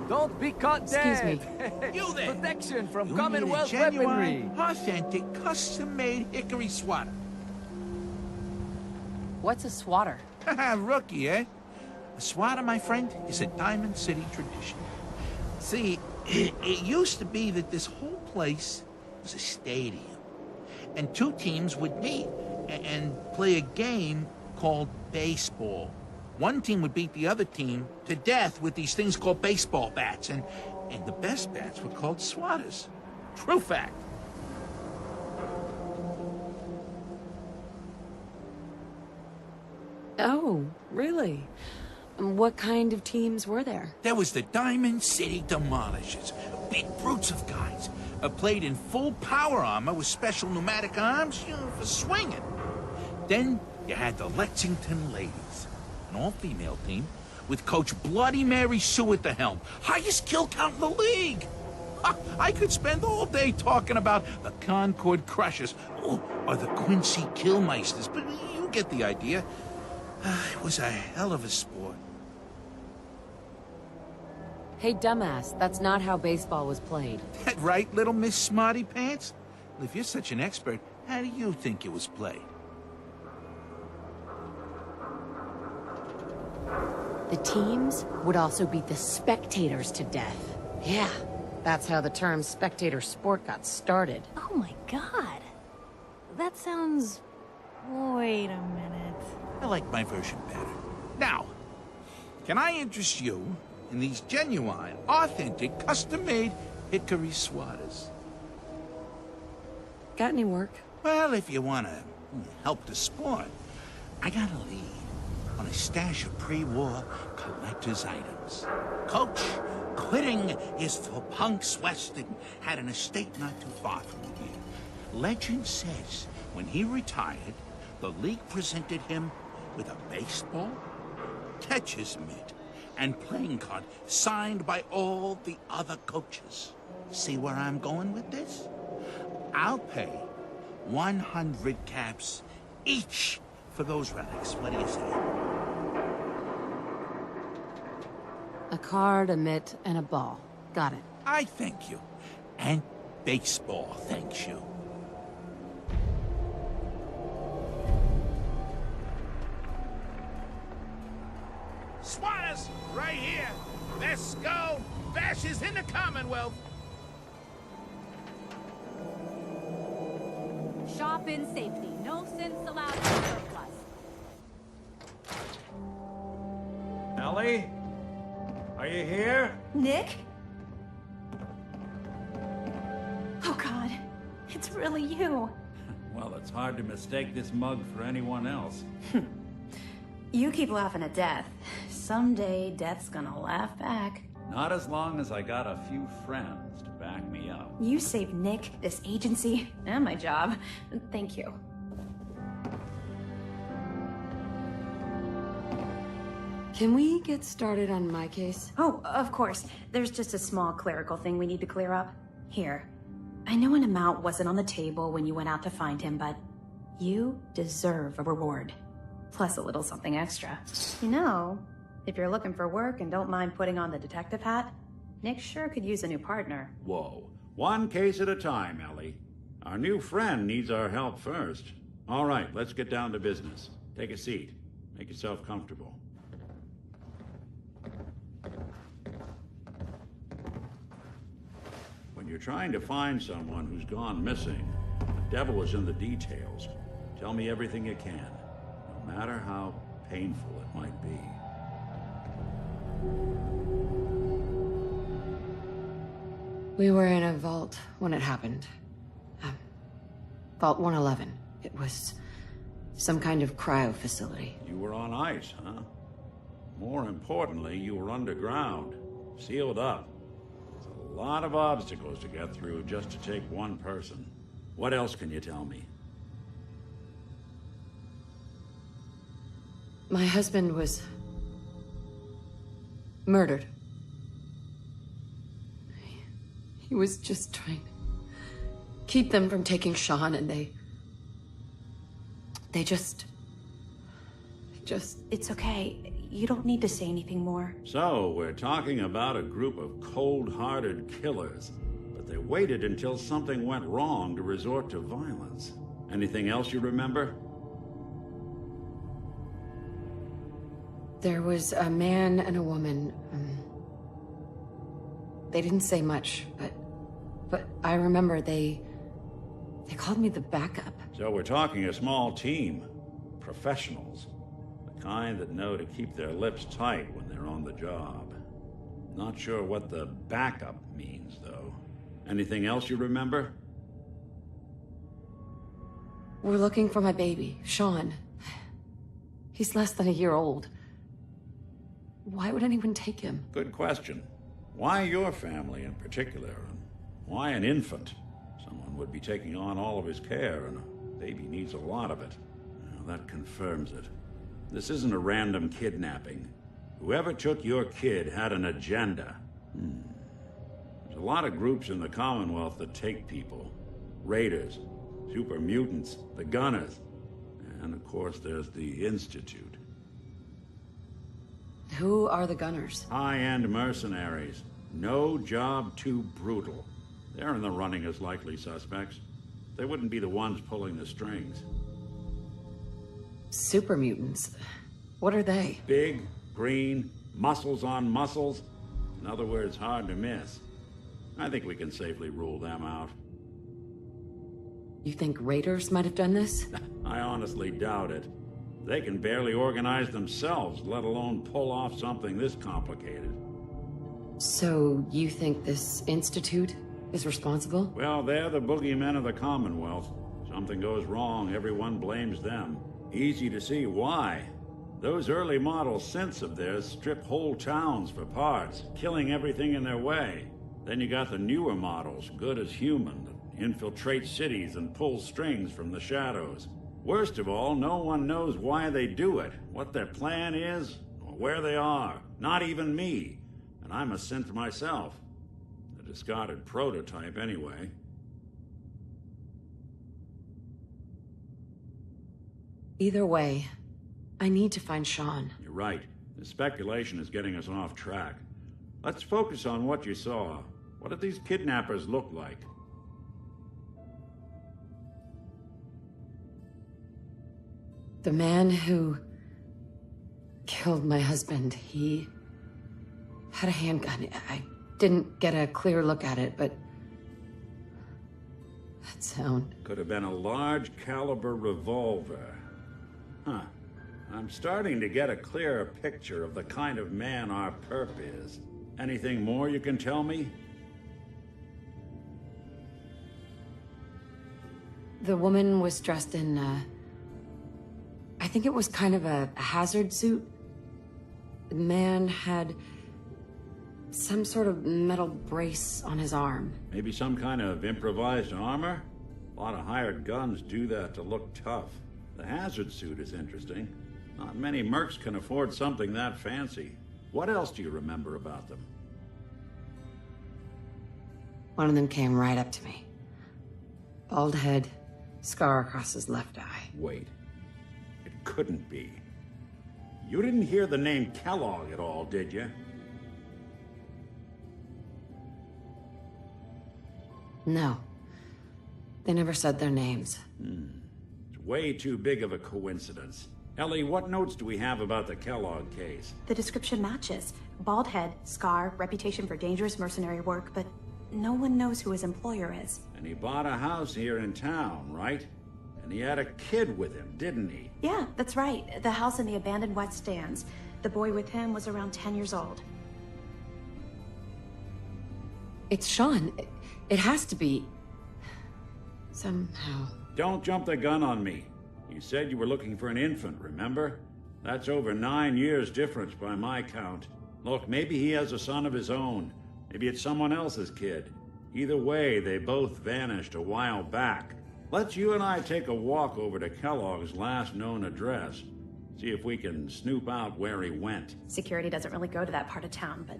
Don't be caught dead. Excuse me. You there! Protection from You Commonwealth need a genuine, weaponry. authentic, custom-made hickory swatter. What's a swatter? Rookie, eh? A swatter, my friend, is a Diamond City tradition. See, it used to be that this whole place was a stadium. And two teams would meet and play a game called baseball. One team would beat the other team to death with these things called baseball bats, and the best bats were called swatters. True fact. Oh, really? What kind of teams were there? There was the Diamond City Demolishers, big brutes of guys, played in full power armor with special pneumatic arms, for swinging. Then you had the Lexington Ladies, an all-female team with Coach Bloody Mary Sue at the helm, highest kill count in the league. I could spend all day talking about the Concord Crushers or the Quincy Killmeisters, but you get the idea. It was a hell of a sport. Hey, dumbass, that's not how baseball was played. That right, little Miss Smarty Pants? Well, if you're such an expert, how do you think it was played? The teams would also beat the spectators to death. Yeah, that's how the term spectator sport got started. Oh my god. That sounds... Wait a minute. I like my version better. Now, can I interest you in these genuine, authentic, custom-made hickory swatters? Got any work? Well, if you want to help the sport, I got a lead on a stash of pre-war collector's items. Coach, quitting his for punks west and had an estate not too far from here. Legend says when he retired, the league presented him with a baseball, catcher's mitt, and playing card signed by all the other coaches. See where I'm going with this? I'll pay 100 caps each for those relics. What do you say? A card, a mitt, and a ball. Got it. I thank you. And baseball thanks you. Swatters, right here. Let's go. Bashes in the Commonwealth. Shop in safety. No sins allowed in surplus. Ellie? Are you here? Nick? Oh god, it's really you. Well, it's hard to mistake this mug for anyone else. You keep laughing at death. Someday, death's gonna laugh back. Not as long as I got a few friends to back me up. You saved Nick, this agency, and my job. Thank you. Can we get started on my case? Oh, of course. There's just a small clerical thing we need to clear up. Here. I know an amount wasn't on the table when you went out to find him, but you deserve a reward. Plus a little something extra. You know, if you're looking for work and don't mind putting on the detective hat, Nick sure could use a new partner. Whoa. One case at a time, Ellie. Our new friend needs our help first. All right, let's get down to business. Take a seat. Make yourself comfortable. When you're trying to find someone who's gone missing, the devil is in the details. Tell me everything you can, no matter how painful it might be. We were in a vault when it happened. Vault 111. It was some kind of cryo facility. You were on ice, huh? More importantly, you were underground, sealed up. There's a lot of obstacles to get through just to take one person. What else can you tell me? My husband was murdered. He was just trying to keep them from taking Sean, and they just... It's okay. You don't need to say anything more. So, we're talking about a group of cold-hearted killers, but they waited until something went wrong to resort to violence. Anything else you remember? There was a man and a woman. They didn't say much, but I remember they called me the backup. So we're talking a small team. Professionals. The kind that know to keep their lips tight when they're on the job. Not sure what the backup means, though. Anything else you remember? We're looking for my baby, Sean. He's less than a year old. Why would anyone take him? Good question. Why your family in particular? And why an infant? Someone would be taking on all of his care, and a baby needs a lot of it. Well, that confirms it. This isn't a random kidnapping. Whoever took your kid had an agenda. There's a lot of groups in the Commonwealth that take people. Raiders, super mutants, the Gunners, and of course there's the Institute. Who are the Gunners? High-end mercenaries. No job too brutal. They're in the running as likely suspects. They wouldn't be the ones pulling the strings. Super mutants. What are they? Big, green, muscles on muscles. In other words, hard to miss. I think we can safely rule them out. You think raiders might have done this? I honestly doubt it. They can barely organize themselves, let alone pull off something this complicated. So, you think this institute is responsible? Well, they're the boogeymen of the Commonwealth. Something goes wrong, everyone blames them. Easy to see why. Those early model synths of theirs strip whole towns for parts, killing everything in their way. Then you got the newer models, good as human, that infiltrate cities and pull strings from the shadows. Worst of all, no one knows why they do it, what their plan is, or where they are. Not even me. And I'm a synth myself. A discarded prototype, anyway. Either way, I need to find Sean. You're right. The speculation is getting us off track. Let's focus on what you saw. What did these kidnappers look like? The man who killed my husband, he had a handgun. I didn't get a clear look at it, but that sound. Could have been a large caliber revolver. Huh. I'm starting to get a clearer picture of the kind of man our perp is. Anything more you can tell me? The woman was dressed in, I think it was kind of a hazard suit. The man had some sort of metal brace on his arm. Maybe some kind of improvised armor? A lot of hired guns do that to look tough. The hazard suit is interesting. Not many mercs can afford something that fancy. What else do you remember about them? One of them came right up to me. Bald head, scar across his left eye. Wait. It couldn't be. You didn't hear the name Kellogg at all, did you? No. They never said their names. It's way too big of a coincidence. Ellie, what notes do we have about the Kellogg case? The description matches. Bald head, scar, reputation for dangerous mercenary work, but no one knows who his employer is. And he bought a house here in town, right? And he had a kid with him, didn't he? Yeah, that's right. The house in the abandoned West Stands. The boy with him was around 10 years old. It's Sean. It has to be. Somehow. Don't jump the gun on me. You said you were looking for an infant, remember? That's over 9 years difference by my count. Look, maybe he has a son of his own. Maybe it's someone else's kid. Either way, they both vanished a while back. Let's you and I take a walk over to Kellogg's last known address. See if we can snoop out where he went. Security doesn't really go to that part of town, but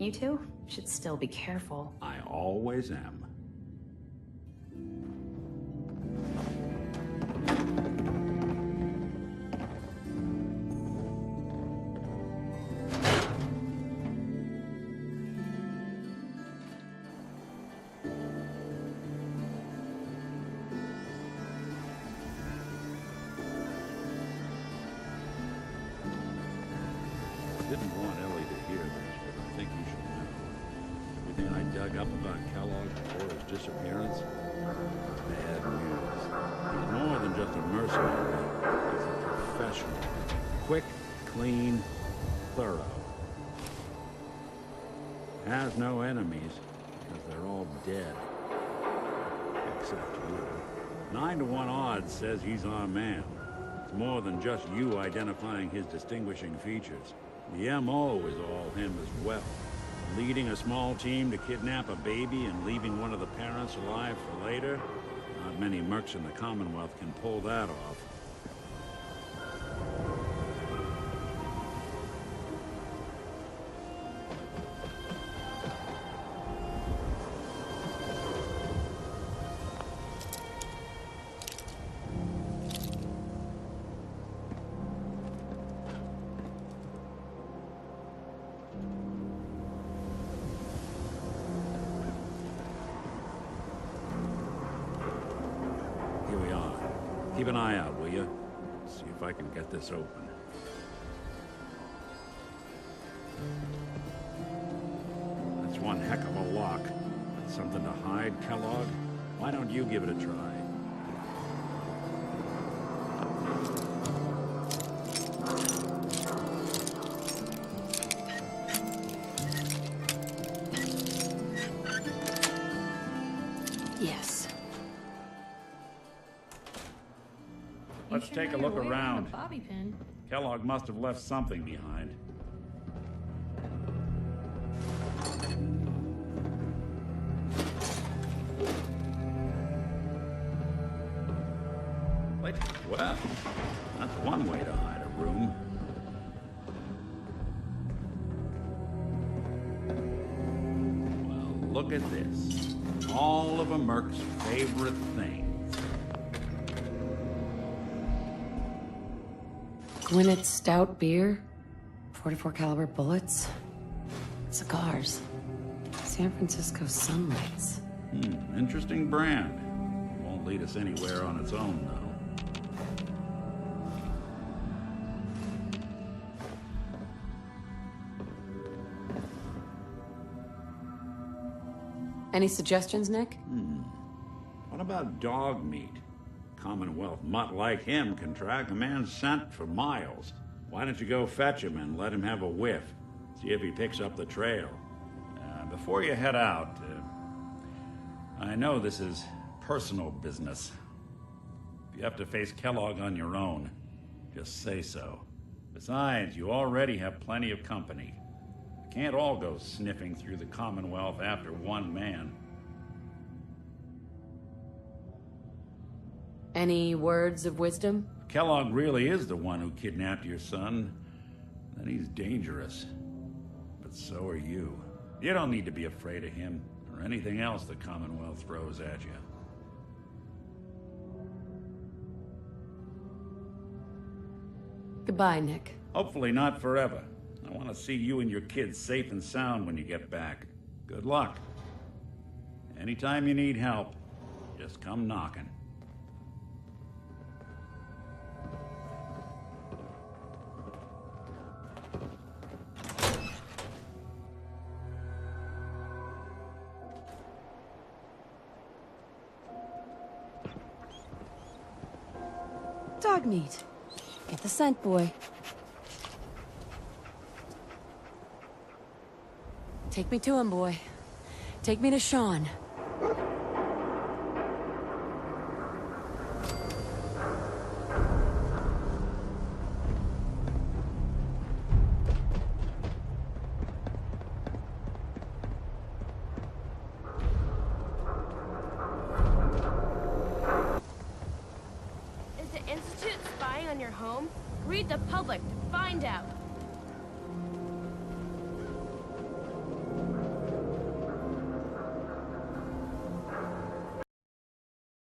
you two should still be careful. I always am. didn't want Ellie to hear this, but I think you should know. Everything I dug up about Kellogg before his disappearance, bad news. He's more than just a mercenary. He's a professional. Quick, clean, thorough. Has no enemies, because they're all dead. Except you. 9 to 1 odds says he's our man. It's more than just you identifying his distinguishing features. The M.O. is all him as well. Leading a small team to kidnap a baby and leaving one of the parents alive for later? Not many mercs in the Commonwealth can pull that off. Here we are. Keep an eye out, will you? See if I can get this open. That's one heck of a lock. Something to hide, Kellogg? Why don't you give it a try? Yes. Let's take a look around. Bobby pin. Kellogg must have left something behind. Wait, well, that's one way to hide a room. Well, look at this. All of a merc's favorite things. Gwinnett's stout beer, 44 caliber bullets, cigars, San Francisco sunlights. Interesting brand. Won't lead us anywhere on its own, though. Any suggestions, Nick? What about dog meat? Commonwealth mutt like him can track a man's scent for miles. Why don't you go fetch him and let him have a whiff? See if he picks up the trail. Before you head out, I know this is personal business. If you have to face Kellogg on your own, just say so. Besides, you already have plenty of company. You can't all go sniffing through the Commonwealth after one man. Any words of wisdom? Kellogg really is the one who kidnapped your son, then he's dangerous. But so are you. You don't need to be afraid of him or anything else the Commonwealth throws at you. Goodbye, Nick. Hopefully not forever. I want to see you and your kids safe and sound when you get back. Good luck. Anytime you need help, just come knocking. Dog meat. Get the scent, boy. Take me to him, boy. Take me to Sean. Is the Institute spying on your home? Read the public to find out.